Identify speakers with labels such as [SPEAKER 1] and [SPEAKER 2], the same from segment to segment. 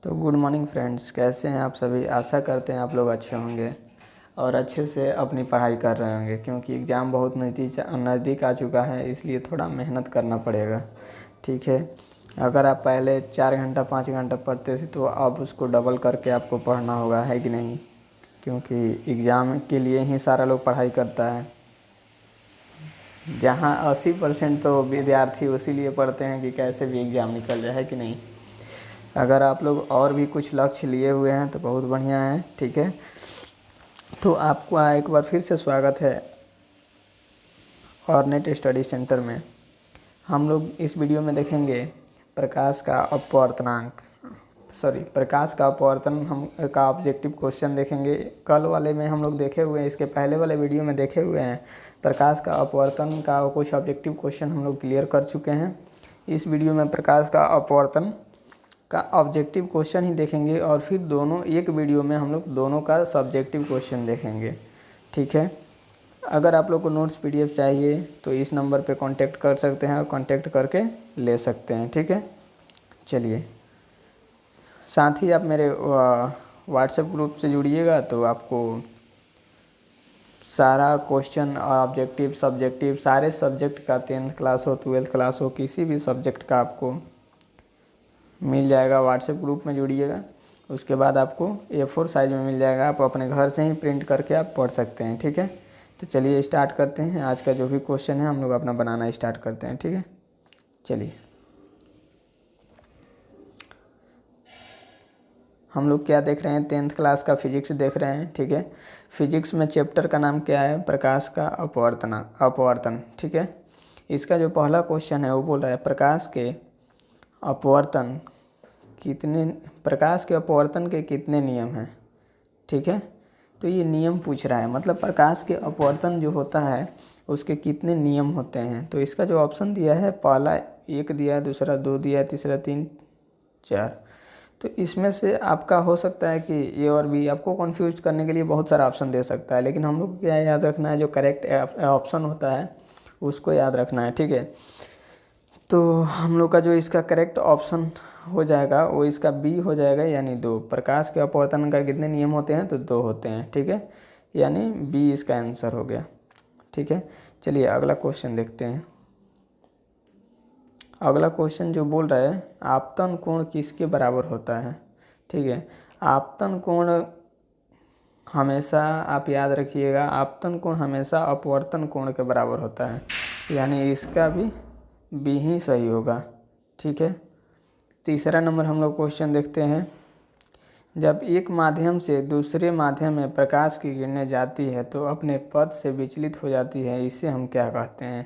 [SPEAKER 1] तो good morning friends, कैसे हैं आप सभी। आशा करते हैं आप लोग अच्छे होंगे और अच्छे से अपनी पढ़ाई कर रहे होंगे, क्योंकि एग्ज़ाम बहुत नज़दीक आ चुका है, इसलिए थोड़ा मेहनत करना पड़ेगा। ठीक है, अगर आप पहले 4 घंटा 5 घंटा पढ़ते थे तो अब उसको डबल करके आपको पढ़ना होगा, है कि नहीं। क्योंकि एग्ज़ाम के लिए ही सारा लोग पढ़ाई करता है। जहाँ 80% तो विद्यार्थी उसीलिए पढ़ते हैं कि कैसे भी एग्ज़ाम निकल जाए, है कि नहीं। अगर आप लोग और भी कुछ लक्ष्य लिए हुए हैं तो बहुत बढ़िया है। ठीक है, तो आपको एक बार फिर से स्वागत है ऑर्नेट स्टडी सेंटर में। हम लोग इस वीडियो में देखेंगे प्रकाश का अपवर्तन हम का ऑब्जेक्टिव क्वेश्चन देखेंगे। कल वाले में हम लोग देखे हुए हैं, इसके पहले वाले वीडियो में देखे हुए हैं प्रकाश का अपवर्तन का कुछ ऑब्जेक्टिव क्वेश्चन हम लोग क्लियर कर चुके हैं। इस वीडियो में प्रकाश का अपवर्तन का ऑब्जेक्टिव क्वेश्चन ही देखेंगे और फिर दोनों एक वीडियो में हम लोग दोनों का सब्जेक्टिव क्वेश्चन देखेंगे। ठीक है, अगर आप लोग को नोट्स पीडीएफ चाहिए तो इस नंबर पे कांटेक्ट कर सकते हैं और कांटेक्ट करके ले सकते हैं। ठीक है, चलिए, साथ ही आप मेरे व्हाट्सएप ग्रुप से जुड़िएगा तो आपको सारा क्वेश्चन ऑब्जेक्टिव सब्जेक्टिव सारे सब्जेक्ट का 10th क्लास हो 12th क्लास हो किसी भी सब्जेक्ट का आपको मिल जाएगा। व्हाट्सएप ग्रुप में जुड़िएगा, उसके बाद आपको A4 साइज़ में मिल जाएगा। आप अपने घर से ही प्रिंट करके आप पढ़ सकते हैं। ठीक है, तो चलिए स्टार्ट करते हैं। आज का जो भी क्वेश्चन है हम लोग अपना बनाना स्टार्ट करते हैं। ठीक है, चलिए, हम लोग क्या देख रहे हैं, 10th क्लास का फिजिक्स देख रहे हैं। ठीक है, फिजिक्स में चैप्टर का नाम क्या है, प्रकाश का अपवर्तन। ठीक है, इसका जो पहला क्वेश्चन है वो बोल रहा है प्रकाश के अपवर्तन के कितने नियम हैं। ठीक है, तो ये नियम पूछ रहा है, मतलब प्रकाश के अपवर्तन जो होता है उसके कितने नियम होते हैं। तो इसका जो ऑप्शन दिया है, पहला 1 दिया है, दूसरा 2 दिया है, तीसरा 3 4। तो इसमें से आपका हो सकता है कि ए और बी, आपको कंफ्यूज करने के लिए बहुत सारा ऑप्शन दे सकता है, लेकिन हम लोग को क्या याद रखना है, जो करेक्ट ऑप्शन होता है उसको याद रखना है। ठीक है, तो हम लोग का जो इसका करेक्ट ऑप्शन हो जाएगा वो इसका बी हो जाएगा, यानी 2। प्रकाश के अपवर्तन का कितने नियम होते हैं, तो 2 होते हैं। ठीक है, यानी बी इसका आंसर हो गया। ठीक है, चलिए अगला क्वेश्चन देखते हैं। अगला क्वेश्चन जो बोल रहा है आपतन कोण किसके बराबर होता है। ठीक है, आपतन कोण हमेशा आप याद रखिएगा, आपतन कोण हमेशा अपवर्तन कोण के बराबर होता है, यानी इसका भी बी ही सही होगा। ठीक है, तीसरा नंबर हम लोग क्वेश्चन देखते हैं। जब एक माध्यम से दूसरे माध्यम में प्रकाश की किरणें जाती है तो अपने पथ से विचलित हो जाती है, इसे हम क्या कहते हैं।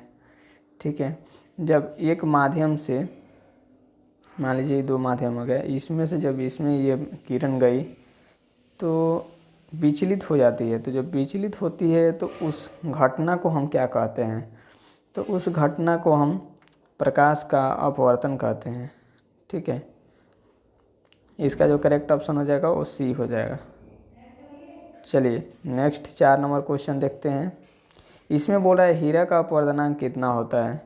[SPEAKER 1] ठीक है, जब एक माध्यम से, मान लीजिए 2 माध्यम हो गए, इसमें से जब इसमें ये किरण गई तो विचलित हो जाती है, तो जब विचलित होती है तो उस घटना को हम क्या कहते हैं, तो उस घटना को हम प्रकाश का अपवर्तन कहते हैं। ठीक है, इसका जो करेक्ट ऑप्शन हो जाएगा वो सी हो जाएगा। चलिए नेक्स्ट 4 नंबर क्वेश्चन देखते हैं। इसमें बोल रहा है हीरा का अपवर्तनांक कितना होता है।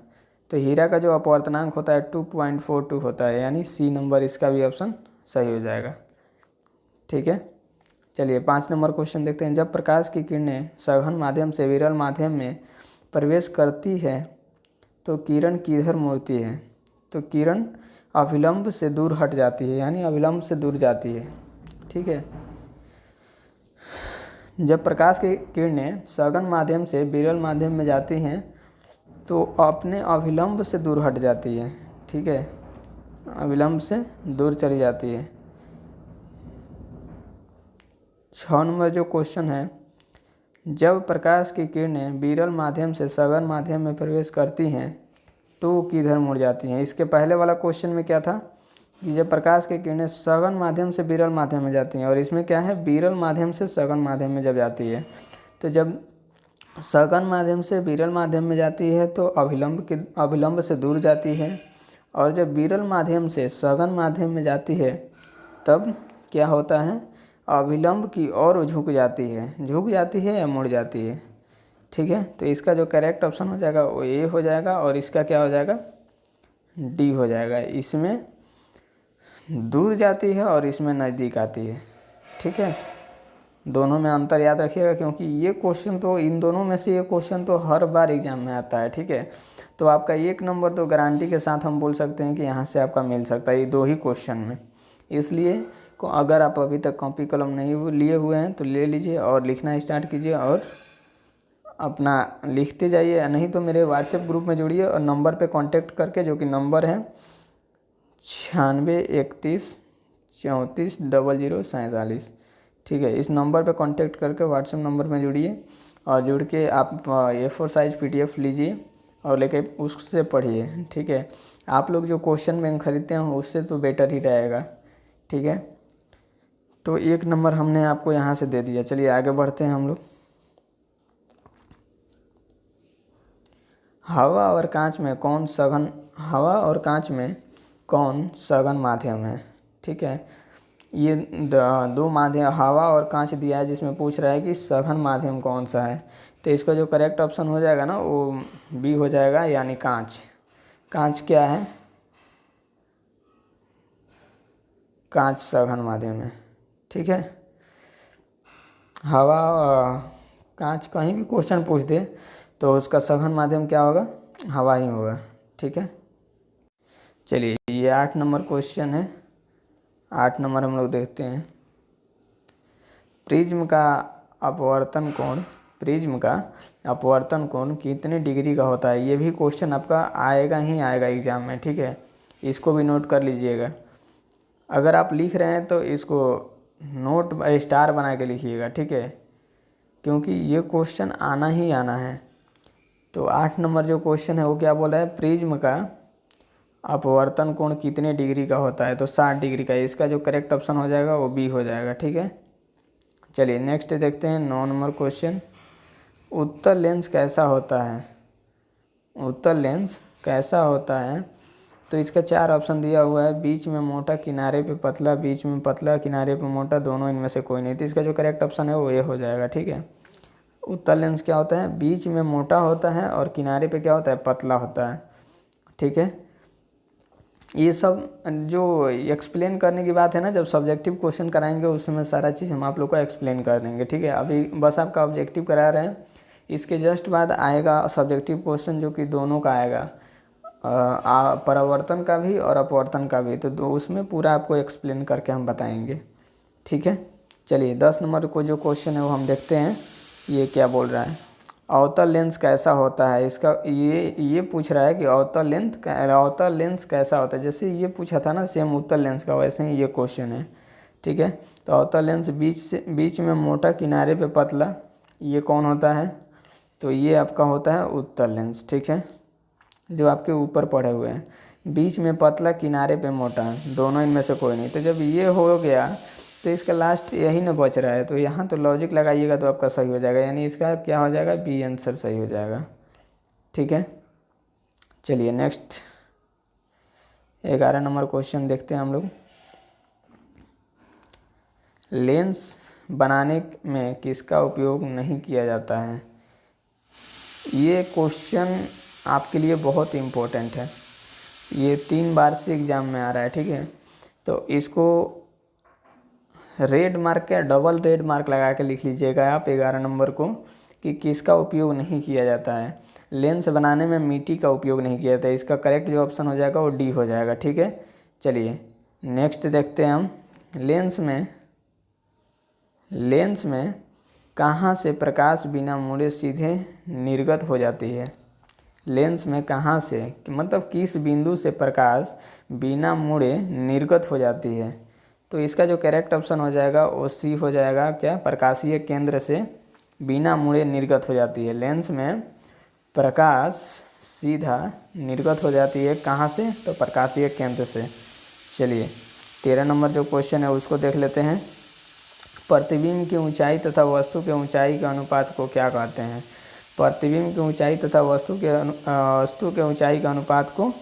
[SPEAKER 1] तो हीरा का जो अपवर्तनांक होता है 2.42 होता है, यानी सी नंबर इसका भी ऑप्शन सही हो जाएगा। ठीक है, चलिए 5 नंबर क्वेश्चन देखते हैं। जब प्रकाश की किरणें सघन माध्यम से विरल माध्यम में प्रवेश करती है तो किरण किधर मुड़ती है। तो किरण अभिलंब से दूर हट जाती है, यानी अभिलंब से दूर जाती है। ठीक है, जब प्रकाश की किरणें सघन माध्यम से विरल माध्यम में जाती हैं तो अपने अभिलंब से दूर हट जाती है। ठीक है, अभिलंब से दूर चली जाती है। 6 नंबर जो क्वेश्चन है, जब प्रकाश की किरणें विरल माध्यम से सघन माध्यम में प्रवेश करती हैं तो किधर मुड़ जाती हैं। इसके पहले वाला क्वेश्चन में क्या था कि जब प्रकाश की किरणें सघन माध्यम से विरल माध्यम में जाती हैं, और इसमें क्या है, विरल माध्यम से सघन माध्यम में जब जाती है, तो जब सघन माध्यम से विरल माध्यम में जाती है तो अभिलंब से दूर जाती है, और जब विरल माध्यम से सघन माध्यम में जाती है तब क्या होता है, अभिलंब की ओर झुक जाती है या मुड़ जाती है। ठीक है, तो इसका जो करेक्ट ऑप्शन हो जाएगा वो ए हो जाएगा, और इसका क्या हो जाएगा, डी हो जाएगा। इसमें दूर जाती है और इसमें नज़दीक आती है। ठीक है, दोनों में अंतर याद रखिएगा, क्योंकि ये क्वेश्चन तो इन दोनों में से ये क्वेश्चन तो हर बार एग्जाम में आता है। ठीक है, तो आपका 1 नंबर तो गारंटी के साथ हम बोल सकते हैं कि यहाँ से आपका मिल सकता है, ये 2 ही क्वेश्चन में। इसलिए अगर आप अभी तक कॉपी कलम नहीं लिए हुए हैं तो ले लीजिए और लिखना स्टार्ट कीजिए और अपना लिखते जाइए, नहीं तो मेरे व्हाट्सएप ग्रुप में जुड़िए और नंबर पे कांटेक्ट करके, जो कि नंबर है 9631340047। ठीक है, इस नंबर पे कांटेक्ट करके व्हाट्सएप नंबर में जुड़िए और जुड़ के आप A4 साइज PDF लीजिए और लेके उससे पढ़िए। ठीक है, आप लोग जो क्वेश्चन बैंक खरीदते हैं उससे तो बेटर ही रहेगा। ठीक है, तो 1 नंबर हमने आपको यहाँ से दे दिया। चलिए आगे बढ़ते हैं हम लोग। हवा और कांच में कौन सघन माध्यम है। ठीक है, ये 2 माध्यम हवा और कांच दिया है, जिसमें पूछ रहा है कि सघन माध्यम कौन सा है। तो इसका जो करेक्ट ऑप्शन हो जाएगा ना वो बी हो जाएगा, यानी कांच। कांच क्या है, कांच सघन माध्यम है। ठीक है, हवा कांच कहीं भी क्वेश्चन पूछ दे तो उसका सघन माध्यम क्या होगा, हवा ही होगा। ठीक है, चलिए ये 8 नंबर क्वेश्चन है। 8 नंबर हम लोग देखते हैं। प्रिज्म का अपवर्तन कोण कितने डिग्री का होता है। ये भी क्वेश्चन आपका आएगा ही आएगा एग्जाम में। ठीक है, इसको भी नोट कर लीजिएगा। अगर आप लिख रहे हैं तो इसको नोट स्टार बना के लिखिएगा। ठीक है, क्योंकि ये क्वेश्चन आना ही आना है। तो 8 नंबर जो क्वेश्चन है वो क्या बोला है, प्रिज्म का अपवर्तन कोण कितने डिग्री का होता है, तो 60 डिग्री का। इसका जो करेक्ट ऑप्शन हो जाएगा वो बी हो जाएगा। ठीक है, चलिए नेक्स्ट देखते हैं 9 नंबर क्वेश्चन। उत्तल लेंस कैसा होता है। तो इसका 4 ऑप्शन दिया हुआ है। बीच में मोटा, किनारे पे पतला, बीच में पतला, किनारे पे मोटा, दोनों इनमें से कोई नहीं। तो इसका जो करेक्ट ऑप्शन है वो ये हो जाएगा। ठीक है, उत्तल लेंस क्या होता है, बीच में मोटा होता है और किनारे पे क्या होता है, पतला होता है। ठीक है, ये सब जो एक्सप्लेन करने की बात है ना, जब सब्जेक्टिव क्वेश्चन कराएंगे उस समय सारा चीज़ हम आप लोग को एक्सप्लेन कर देंगे। ठीक है, अभी बस आपका ऑब्जेक्टिव करा रहे हैं। इसके जस्ट बाद आएगा सब्जेक्टिव क्वेश्चन, जो कि दोनों का आएगा, परावर्तन का भी और अपवर्तन का भी। तो उसमें पूरा आपको एक्सप्लेन करके हम बताएंगे। ठीक है, चलिए 10 नंबर को जो क्वेश्चन है वो हम देखते हैं। ये क्या बोल रहा है, अवतल लेंस कैसा होता है। इसका ये पूछ रहा है कि अवतल लेंस कैसा होता है। जैसे ये पूछा था ना सेम उत्तल लेंस का, वैसे ही ये क्वेश्चन है। ठीक है, तो अवतल लेंस बीच में मोटा, किनारे पे पतला, ये कौन होता है, तो ये आपका होता है उत्तल लेंस। ठीक है, जो आपके ऊपर पड़े हुए हैं, बीच में पतला, किनारे पे मोटा, दोनों इनमें से कोई नहीं। तो जब ये हो गया तो इसका लास्ट यही ना बच रहा है, तो यहाँ तो लॉजिक लगाइएगा तो आपका सही हो जाएगा, यानी इसका क्या हो जाएगा, बी आंसर सही हो जाएगा। ठीक है, चलिए नेक्स्ट 11 नंबर क्वेश्चन देखते हैं हम लोग। लेंस बनाने में किसका उपयोग नहीं किया जाता है। ये क्वेश्चन आपके लिए बहुत इम्पोर्टेंट है, ये 3 बार से एग्ज़ाम में आ रहा है। ठीक है, तो इसको रेड मार्क या डबल रेड मार्क लगा के लिख लीजिएगा आप 11 नंबर को, कि किसका उपयोग नहीं किया जाता है। लेंस बनाने में मिट्टी का उपयोग नहीं किया जाता है। इसका करेक्ट जो ऑप्शन हो जाएगा वो डी हो जाएगा। ठीक है, चलिए नेक्स्ट देखते हैं हम। लेंस में कहाँ से प्रकाश बिना मुड़े सीधे निर्गत हो जाती है। लेंस में कहाँ से, मतलब किस बिंदु से प्रकाश बिना मुड़े निर्गत हो जाती है। तो इसका जो करेक्ट ऑप्शन हो जाएगा वो सी हो जाएगा, क्या, प्रकाशीय केंद्र से बिना मुड़े निर्गत हो जाती है। लेंस में प्रकाश सीधा निर्गत हो जाती है कहाँ से, तो प्रकाशीय केंद्र से। चलिए 13 नंबर जो क्वेश्चन है उसको देख लेते हैं। प्रतिबिंब की ऊंचाई तथा वस्तु के ऊंचाई के अनुपात को क्या कहते हैं। प्रतिबिंब की ऊंचाई तथा वस्तु के ऊंचाई के अनुपात को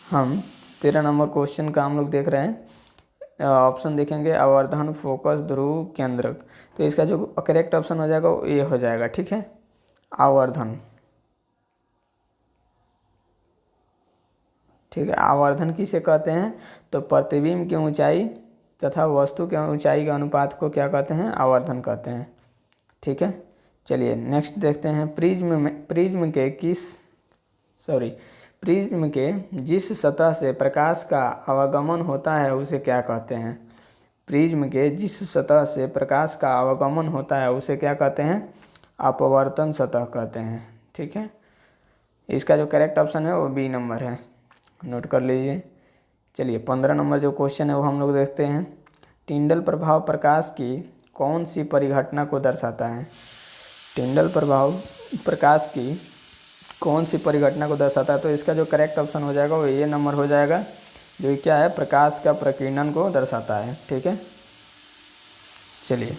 [SPEAKER 1] हम 13 नंबर क्वेश्चन का हम लोग देख रहे हैं। ऑप्शन देखेंगे, आवर्धन, फोकस, ध्रुव, केंद्रक। तो इसका जो करेक्ट ऑप्शन हो जाएगा वो ये हो जाएगा। ठीक है, आवर्धन। ठीक है। आवर्धन किसे कहते हैं? तो प्रतिबिंब की ऊंचाई तथा वस्तु के ऊंचाई के अनुपात को क्या कहते हैं? आवर्धन कहते हैं। ठीक है। चलिए नेक्स्ट देखते हैं। प्रिज्म के जिस सतह से प्रकाश का आवागमन होता है उसे क्या कहते हैं? प्रिज्म के जिस सतह से प्रकाश का आवागमन होता है उसे क्या कहते हैं? अपवर्तन सतह कहते हैं। ठीक है। इसका जो करेक्ट ऑप्शन है वो बी नंबर है, नोट कर लीजिए। चलिए 15 नंबर जो क्वेश्चन है वो हम लोग देखते हैं। टिंडल प्रभाव प्रकाश की कौन सी परिघटना को दर्शाता है? टिंडल प्रभाव प्रकाश की कौन सी परिघटना को दर्शाता है? तो इसका जो करेक्ट ऑप्शन हो जाएगा वो ये नंबर हो जाएगा, जो क्या है? प्रकाश का प्रकीर्णन को दर्शाता है। ठीक है। चलिए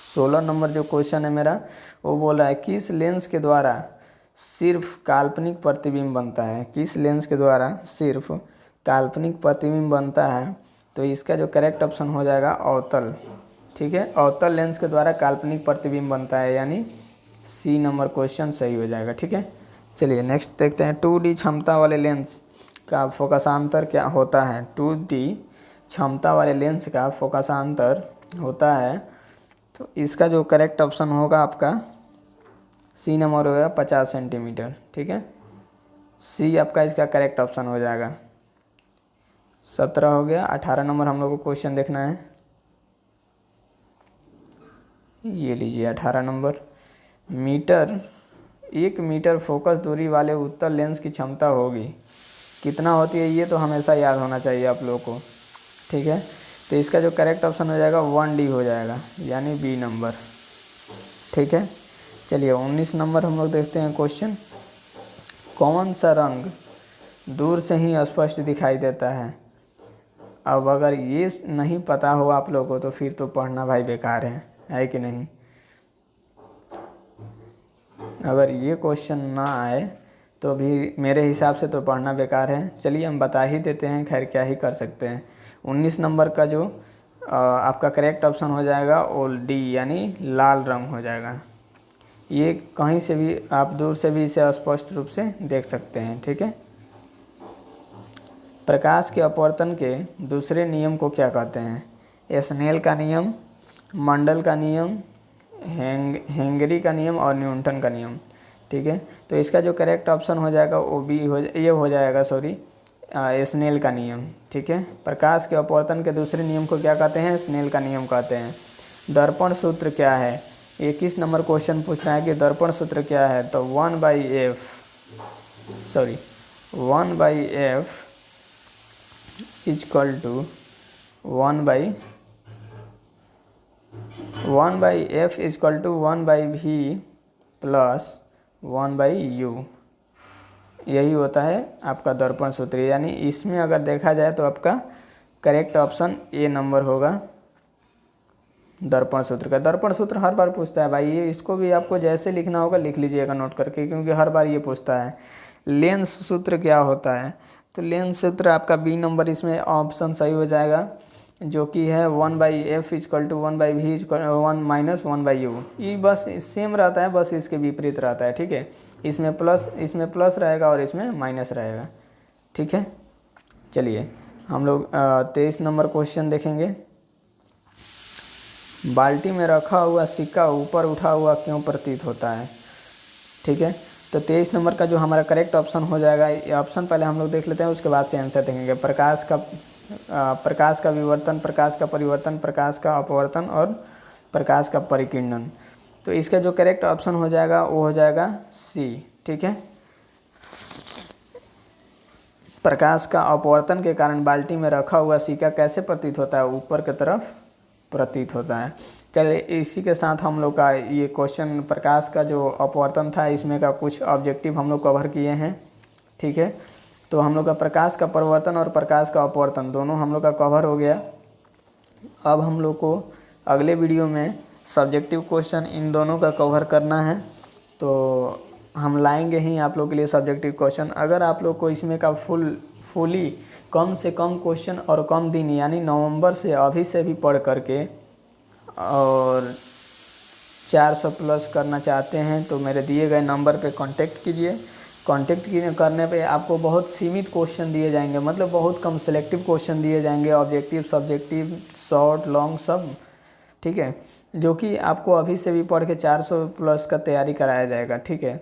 [SPEAKER 1] 16 नंबर जो क्वेश्चन है मेरा वो बोल रहा है किस लेंस के द्वारा सिर्फ काल्पनिक प्रतिबिंब बनता है? किस लेंस के द्वारा सिर्फ काल्पनिक प्रतिबिंब बनता है? तो इसका जो करेक्ट ऑप्शन हो जाएगा अवतल। ठीक है। अवतल लेंस के द्वारा काल्पनिक प्रतिबिंब बनता है, यानी सी नंबर क्वेश्चन सही हो जाएगा। ठीक है। चलिए नेक्स्ट देखते हैं। 2D क्षमता वाले लेंस का फोकसांतर क्या होता है? 2D क्षमता वाले लेंस का फोकसांतर होता है, तो इसका जो करेक्ट ऑप्शन होगा आपका सी नंबर होगा 50 सेंटीमीटर। ठीक है। सी आपका इसका करेक्ट ऑप्शन हो जाएगा। 17 हो गया। 18 नंबर हम लोग को क्वेश्चन देखना है। ये लीजिए 18 नंबर। 1 मीटर फोकस दूरी वाले उत्तल लेंस की क्षमता होगी, कितना होती है? ये तो हमेशा याद होना चाहिए आप लोगों को। ठीक है। तो इसका जो करेक्ट ऑप्शन हो जाएगा 1D हो जाएगा, यानी बी नंबर। ठीक है। चलिए 19 नंबर हम लोग देखते हैं क्वेश्चन। कौन सा रंग दूर से ही स्पष्ट दिखाई देता है? अब अगर ये नहीं पता हो आप लोगों को तो फिर तो पढ़ना भाई बेकार है कि नहीं? अगर ये क्वेश्चन ना आए तो भी मेरे हिसाब से तो पढ़ना बेकार है। चलिए हम बता ही देते हैं, खैर क्या ही कर सकते हैं। 19 नंबर का जो आपका करेक्ट ऑप्शन हो जाएगा वो डी, यानी लाल रंग हो जाएगा। ये कहीं से भी आप दूर से भी इसे स्पष्ट रूप से देख सकते हैं। ठीक है। प्रकाश के अपवर्तन के दूसरे नियम को क्या कहते हैं? स्नेल का नियम, मंडल का नियम, हेनरी का नियम और न्यूटन का नियम। ठीक है। तो इसका जो करेक्ट ऑप्शन हो जाएगा वो बी हो जाएगा स्नेल का नियम। ठीक है। प्रकाश के अपवर्तन के दूसरे नियम को क्या कहते हैं? स्नेल का नियम कहते हैं। दर्पण सूत्र क्या है? 21 नंबर क्वेश्चन पूछ रहा है कि दर्पण सूत्र क्या है? तो 1/f equal to 1/f equal to 1/v plus 1/u, यही होता है आपका दर्पण सूत्र। यानी इसमें अगर देखा जाए तो आपका करेक्ट ऑप्शन ए नंबर होगा दर्पण सूत्र का। दर्पण सूत्र हर बार पूछता है भाई, ये इसको भी आपको जैसे लिखना होगा लिख लीजिएगा नोट करके, क्योंकि हर बार ये पूछता है। लेंस सूत्र क्या होता है? तो लेंस सूत्र आपका बी नंबर इसमें ऑप्शन सही हो जाएगा, जो कि है 1/f equal to 1/v equal 1 minus 1/u। ये बस सेम रहता है, बस इसके विपरीत रहता है। ठीक है। इसमें प्लस रहेगा और इसमें माइनस रहेगा। ठीक है। चलिए हम लोग 23 नंबर क्वेश्चन देखेंगे। बाल्टी में रखा हुआ सिक्का ऊपर उठा हुआ क्यों प्रतीत होता है? ठीक है। तो 23 नंबर का जो हमारा करेक्ट ऑप्शन हो जाएगा, ये ऑप्शन पहले हम लोग देख लेते हैं, उसके बाद से आंसर देखेंगे। प्रकाश का विवर्तन, प्रकाश का परिवर्तन, प्रकाश का अपवर्तन और प्रकाश का परिकीर्णन। तो इसका जो करेक्ट ऑप्शन हो जाएगा वो हो जाएगा सी। ठीक है। प्रकाश का अपवर्तन के कारण बाल्टी में रखा हुआ सिक्का कैसे प्रतीत होता है? ऊपर की तरफ प्रतीत होता है। चलिए इसी के साथ हम लोग का ये क्वेश्चन प्रकाश का जो अपवर्तन था इसमें का कुछ ऑब्जेक्टिव हम लोग कवर किए हैं। ठीक है। तो हम लोग का प्रकाश का परिवर्तन और प्रकाश का अपवर्तन दोनों हम लोग का कवर हो गया। अब हम लोग को अगले वीडियो में सब्जेक्टिव क्वेश्चन इन दोनों का कवर करना है, तो हम लाएंगे ही आप लोग के लिए सब्जेक्टिव क्वेश्चन। अगर आप लोग को इसमें का फुली कम से कम क्वेश्चन और कम दिन यानी नवंबर से अभी से भी पढ़ करके और 400 प्लस करना चाहते हैं तो मेरे दिए गए नंबर पे कांटेक्ट कीजिए। कांटेक्ट करने पे आपको बहुत सीमित क्वेश्चन दिए जाएंगे, मतलब बहुत कम सिलेक्टिव क्वेश्चन दिए जाएंगे, ऑब्जेक्टिव सब्जेक्टिव शॉर्ट लॉन्ग सब, ठीक है, जो कि आपको अभी से भी पढ़ के 400 प्लस का तैयारी कराया जाएगा, ठीक है।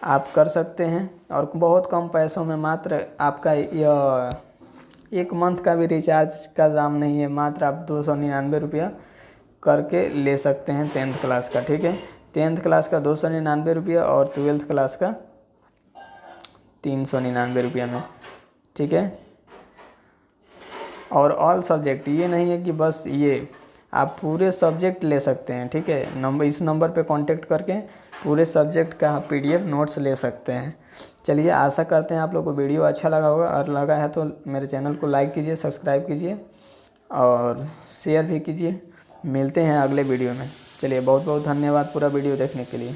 [SPEAKER 1] आप कर सकते हैं और बहुत कम पैसों में, मात्र आपका यह 1 मंथ का भी रिचार्ज का दाम नहीं है, मात्र आप 299 रुपया करके ले सकते हैं 10th क्लास का, ठीक है। 10th क्लास का 299 रुपया और 12th क्लास का 399 रुपया में, ठीक है। और ऑल सब्जेक्ट, ये नहीं है कि बस ये, आप पूरे सब्जेक्ट ले सकते हैं, ठीक है। इस नंबर पे कांटेक्ट करके पूरे सब्जेक्ट का PDF नोट्स ले सकते हैं। चलिए, आशा करते हैं आप लोग को वीडियो अच्छा लगा होगा, और लगा है तो मेरे चैनल को लाइक कीजिए, सब्सक्राइब कीजिए और शेयर भी कीजिए। मिलते हैं अगले वीडियो में। चलिए, बहुत बहुत धन्यवाद पूरा वीडियो देखने के लिए।